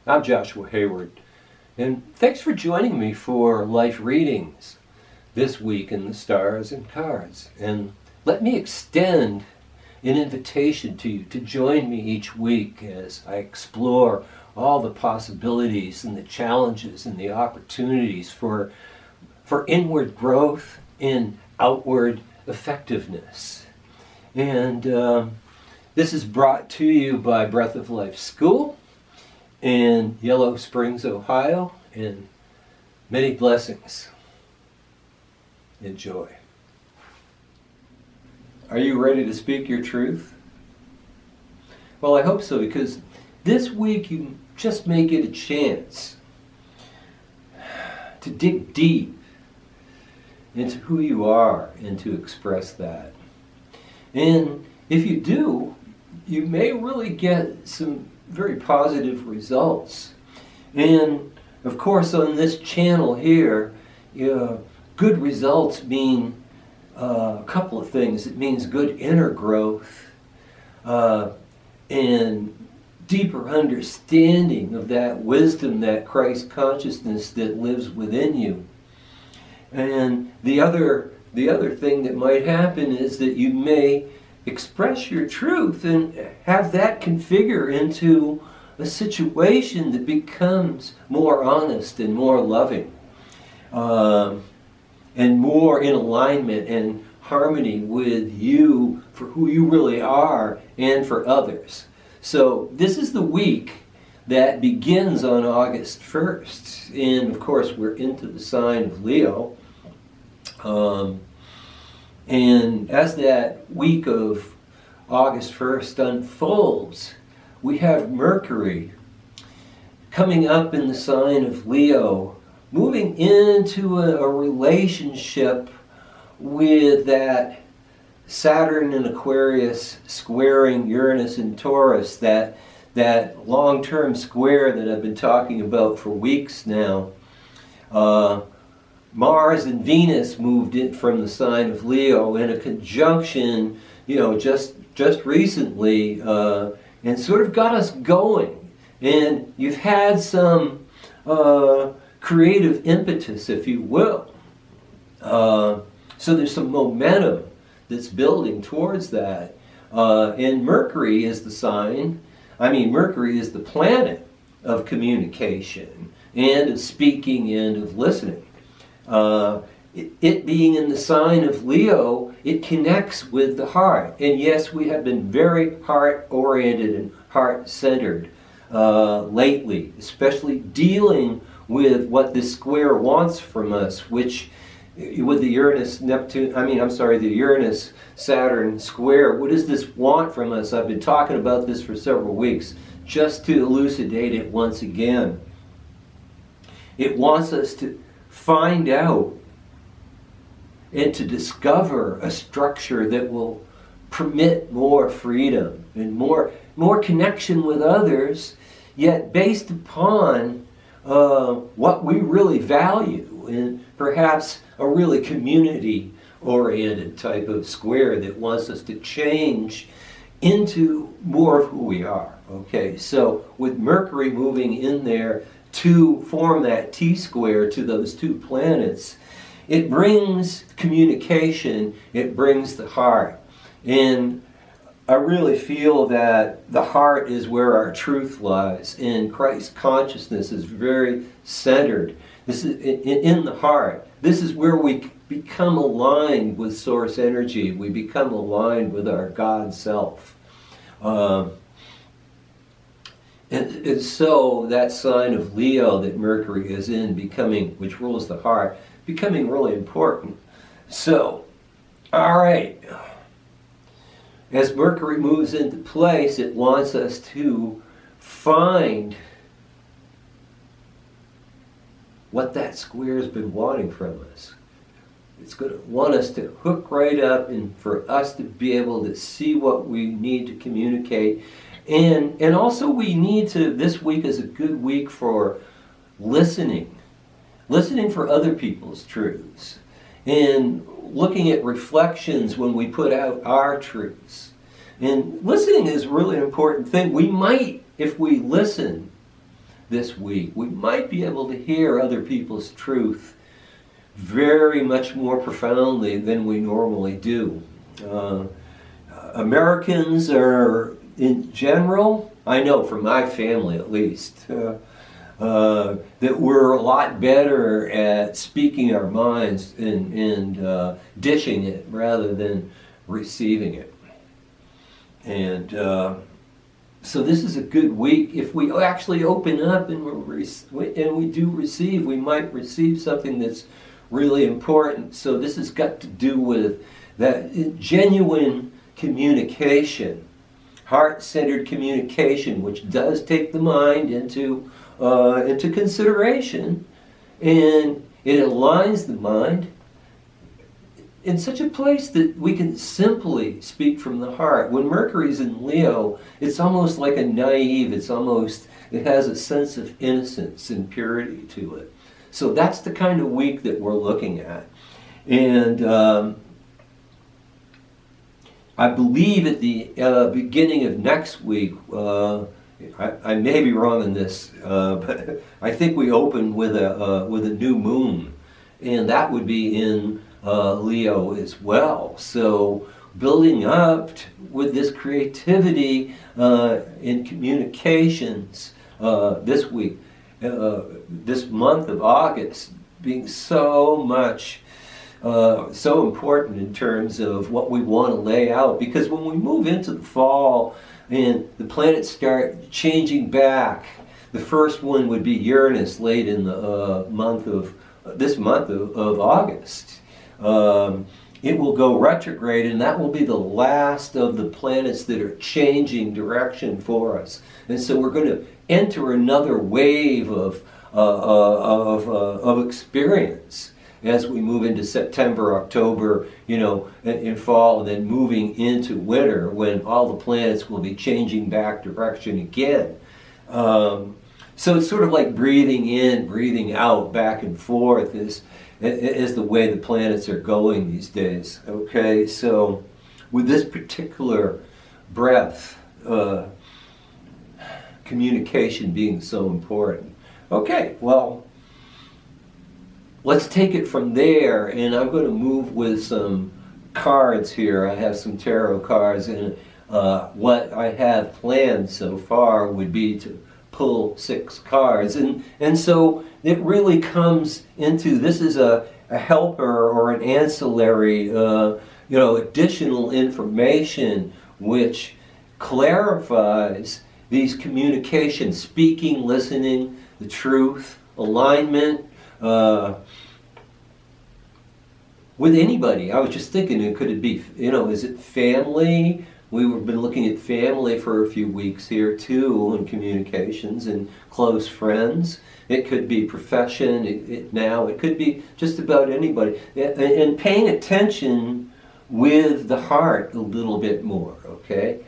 I'm Joshua Hayward, and thanks for joining me for life readings this week in the Stars and Cards. And let me extend an invitation to you to join me each week as I explore all the possibilities and the challenges and the opportunities for inward growth and outward effectiveness. And this is brought to you by Breath of Life School in Yellow Springs, Ohio, and many blessings. Enjoy. Are you ready to speak your truth? Well, I hope so, because this week you just may get a chance to dig deep into who you are and to express that. And if you do, you may really get some very positive results. And of course, on this channel here, good results mean a couple of things. It means good inner growth and deeper understanding of that wisdom, that Christ consciousness that lives within you. And the other thing that might happen is that you may express your truth and have that configure into a situation that becomes more honest and more loving and more in alignment and harmony with you for who you really are and for others. So this is the week that begins on August 1st. And of course we're into the sign of Leo. And as that week of August 1st unfolds, we have Mercury coming up in the sign of Leo, moving into a relationship with that Saturn and Aquarius squaring Uranus and Taurus, that long-term square that I've been talking about for weeks now. Mars and Venus moved in from the sign of Leo in a conjunction, just recently, and sort of got us going. And you've had some creative impetus, if you will. So there's some momentum that's building towards that. And Mercury is Mercury is the planet of communication and of speaking and of listening. It being in the sign of Leo, it connects with the heart. And yes, we have been very heart-oriented and heart-centered lately, especially dealing with what this square wants from us, which with the the Uranus-Saturn square, what does this want from us? I've been talking about this for several weeks, just to elucidate it once again. It wants us to find out and to discover a structure that will permit more freedom and more connection with others, yet based upon what we really value, and perhaps a really community-oriented type of square that wants us to change into more of who we are. Okay, so with Mercury moving in there to form that T-square to those two planets, it brings communication, it brings the heart. And I really feel that the heart is where our truth lies, and Christ consciousness is very centered. This is in the heart. This is where we become aligned with source energy. We become aligned with our God self. And so that sign of Leo that Mercury is in, which rules the heart, becoming really important. So, all right. As Mercury moves into place, it wants us to find what that square has been wanting from us. It's going to want us to hook right up and for us to be able to see what we need to communicate. And also we need to, this week is a good week for listening for other people's truths, and looking at reflections when we put out our truths. And listening is really an important thing. We might, if we listen, this week. We might be able to hear other people's truth very much more profoundly than we normally do. Americans are, in general, I know from my family at least, that we're a lot better at speaking our minds and dishing it rather than receiving it. And so this is a good week. If we actually open up and we do receive, we might receive something that's really important. So this has got to do with that genuine communication, heart-centered communication, which does take the mind into consideration, and it aligns the mind in such a place that we can simply speak from the heart. When Mercury's in Leo, it's almost like a naive, it has a sense of innocence and purity to it. So that's the kind of week that we're looking at. And I believe at the beginning of next week, I may be wrong in this, but I think we open with a new moon, and that would be in Leo as well. So building up with this creativity in communications this week, this month of August being so important in terms of what we want to lay out. Because when we move into the fall and the planets start changing back, the first one would be Uranus late in the month of August. It will go retrograde, and that will be the last of the planets that are changing direction for us. And so we're going to enter another wave of experience as we move into September, October, in fall, and then moving into winter when all the planets will be changing back direction again. So it's sort of like breathing in, breathing out, back and forth is the way the planets are going these days. Okay, so with this particular breath, communication being so important. Okay, well, let's take it from there, and I'm going to move with some cards here. I have some tarot cards, and what I have planned so far would be to pull 6 cards, and so it really comes into, this is a helper or an ancillary, additional information which clarifies these communications, speaking, listening, the truth, alignment, with anybody. I was just thinking, could it be, is it family? We've been looking at family for a few weeks here too, and communications and close friends. It could be profession, it could be just about anybody. And paying attention with the heart a little bit more, okay?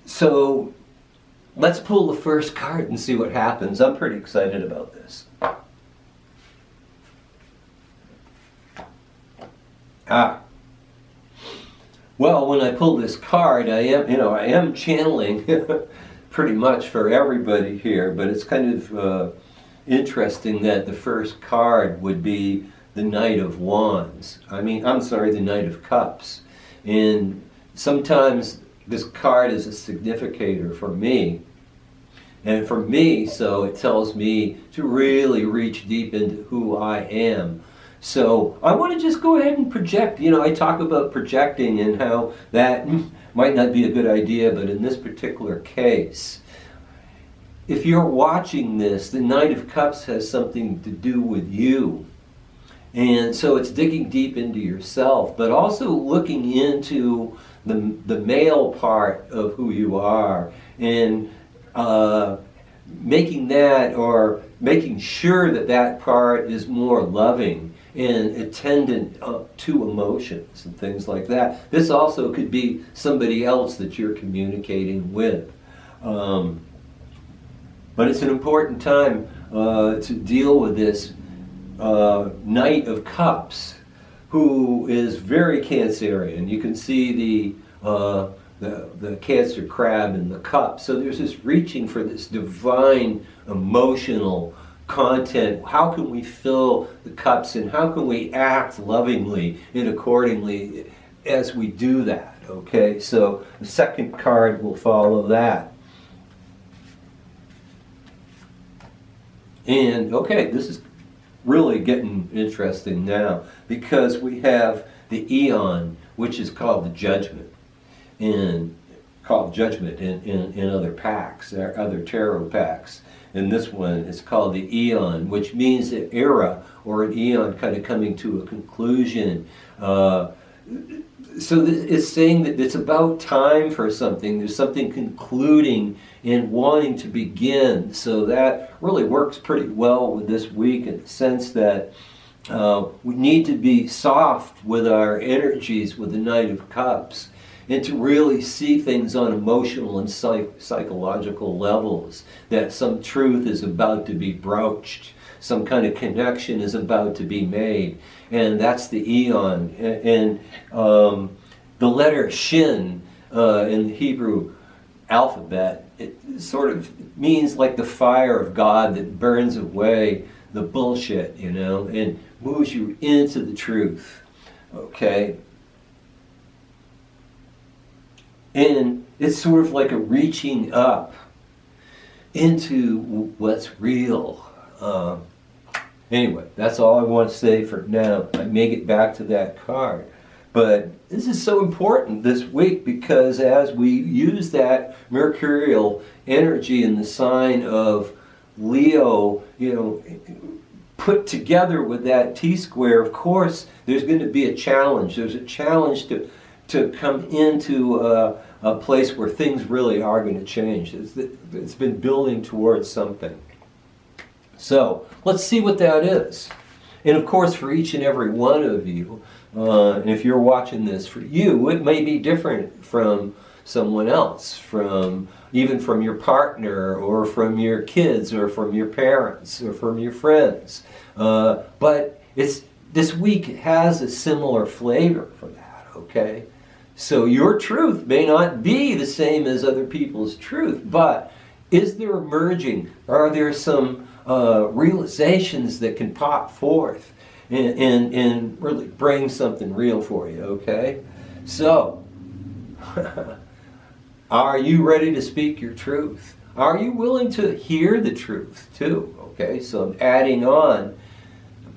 So let's pull the first card and see what happens. I'm pretty excited about this. Well, when I pull this card, I am channeling pretty much for everybody here, but it's kind of interesting that the first card would be the Knight of Wands. The Knight of Cups. And sometimes this card is a significator for me. And for me, so it tells me to really reach deep into who I am. So I want to just go ahead and project. I talk about projecting and how that might not be a good idea, but in this particular case, if you're watching this, the Knight of Cups has something to do with you. And so it's digging deep into yourself, but also looking into the male part of who you are, and making sure that part is more loving and attendant to emotions and things like that. This also could be somebody else that you're communicating with. But it's an important time to deal with this Knight of Cups, who is very Cancerian. You can see the Cancer crab in the cup. So there's this reaching for this divine emotional content. How can we fill the cups, and how can we act lovingly and accordingly as we do that? Okay, so the second card will follow that. And okay, this is really getting interesting now, because we have the Eon, which is called the Judgment, in other packs, other tarot packs. And this one is called the Eon, which means an era or an eon kind of coming to a conclusion. So it's saying that it's about time for something. There's something concluding and wanting to begin. So that really works pretty well with this week, in the sense that we need to be soft with our energies with the Knight of Cups, and to really see things on emotional and psychological levels, that some truth is about to be broached, some kind of connection is about to be made. And that's the Eon. And the letter Shin in the Hebrew alphabet, it sort of means like the fire of God that burns away the bullshit, and moves you into the truth. Okay? And it's sort of like a reaching up into what's real. Anyway, that's all I want to say for now. I may get back to that card. But this is so important this week, because as we use that mercurial energy in the sign of Leo, put together with that T-square, of course, there's going to be a challenge. There's a challenge to come into a place where things really are going to change. It's been building towards something. So let's see what that is. And of course, for each and every one of you, and if you're watching this, for you, it may be different from someone else, even from your partner, or from your kids, or from your parents, or from your friends. But this week has a similar flavor for that, okay? So your truth may not be the same as other people's truth, but is there emerging? Are there some realizations that can pop forth and really bring something real for you, okay? So, are you ready to speak your truth? Are you willing to hear the truth too? Okay, so I'm adding on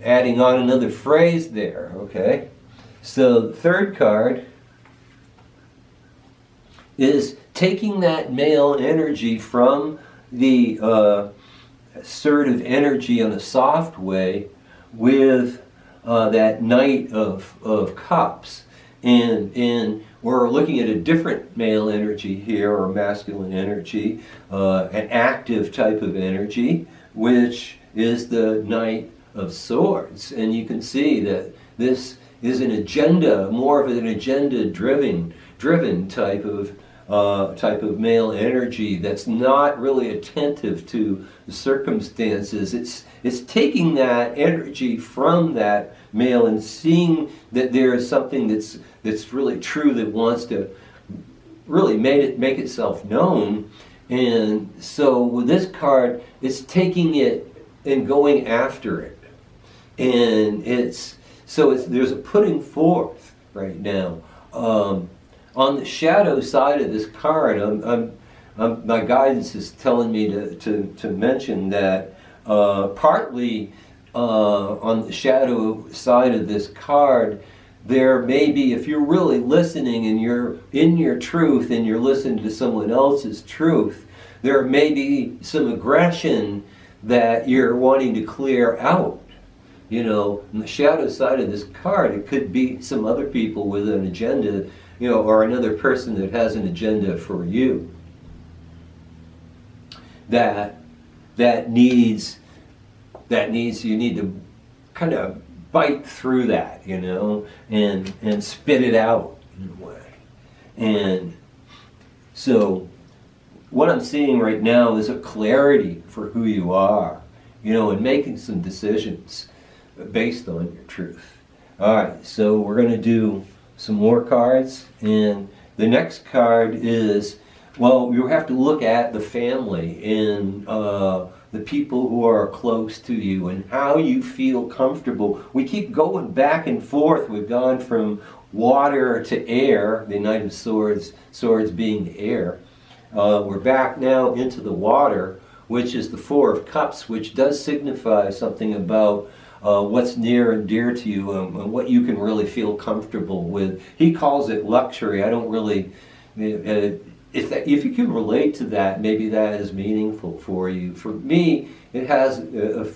another phrase there, okay? So the third card is taking that male energy from the assertive energy in a soft way with that Knight of Cups. And we're looking at a different male energy here, or masculine energy, an active type of energy, which is the Knight of Swords. And you can see that this is an agenda, more of an agenda-driven type of male energy that's not really attentive to the circumstances. It's taking that energy from that male and seeing that there is something that's really true, that wants to really make itself known. And so with this card, it's taking it and going after it. And there's a putting forth right now. On the shadow side of this card, my guidance is telling me to mention that partly on the shadow side of this card, there may be, if you're really listening and you're in your truth and you're listening to someone else's truth, there may be some aggression that you're wanting to clear out. On the shadow side of this card, it could be some other people with an agenda, or another person that has an agenda for you that needs you need to kind of bite through that, and spit it out in a way. And so what I'm seeing right now is a clarity for who you are, and making some decisions based on your truth. All right, so we're going to do some more cards, and The next card is, well, you have to look at the family and the people who are close to you and how you feel comfortable. We keep going back and forth. We've gone from water to air, the Knight of Swords, swords being the air. We're back now into the water, which is the Four of Cups, which does signify something about what's near and dear to you and what you can really feel comfortable with. He calls it luxury. I don't really... If you can relate to that, maybe that is meaningful for you. For me, it has a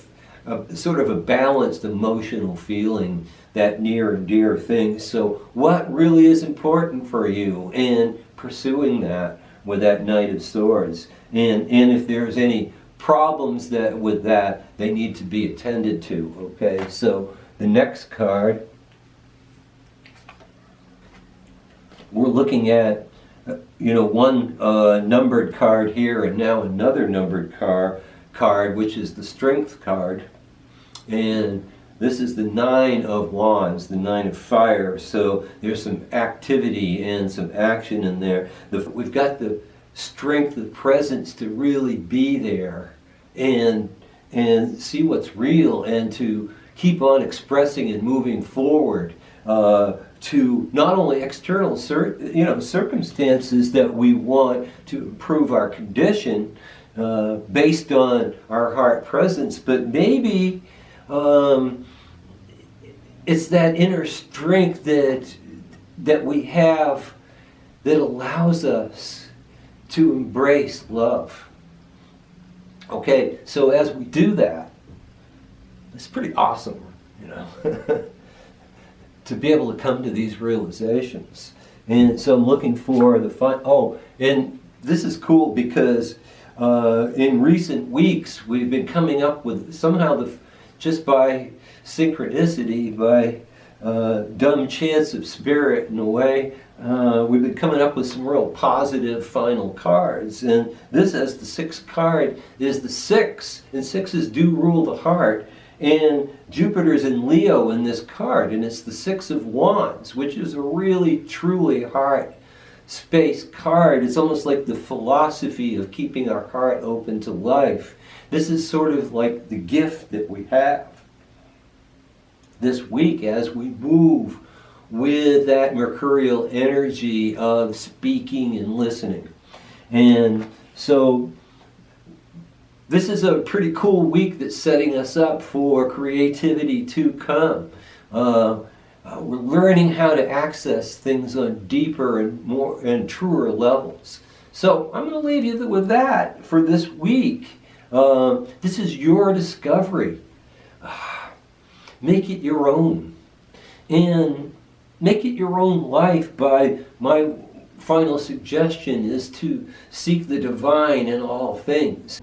sort of a balanced emotional feeling, that near and dear thing. So what really is important for you, and pursuing that with that Knight of Swords. And if there's any problems with that, they need to be attended to. Okay, so the next card, we're looking at one numbered card here and now another numbered card, which is the Strength card. And this is the Nine of Wands, the Nine of Fire. So there's some activity and some action in there. We've got the strength of presence to really be there and see what's real, and to keep on expressing and moving forward to not only external circumstances that we want to improve our condition based on our heart presence, but maybe it's that inner strength that we have that allows us to embrace love. Okay, so as we do that, it's pretty awesome, to be able to come to these realizations. And so I'm looking for the fun. Oh, and this is cool because in recent weeks we've been coming up with somehow just by synchronicity, by dumb chance of spirit in a way, we've been coming up with some real positive final cards. And this, as the sixth card, is the six, and sixes do rule the heart. And Jupiter's in Leo in this card, and it's the Six of Wands, which is a really, truly heart space card. It's almost like the philosophy of keeping our heart open to life. This is sort of like the gift that we have this week as we move with that mercurial energy of speaking and listening. And so this is a pretty cool week that's setting us up for creativity to come. We're learning how to access things on deeper and more and truer levels. So I'm going to leave you with that for this week. This is your discovery. Make it your own. And make it your own life by my final suggestion is to seek the divine in all things.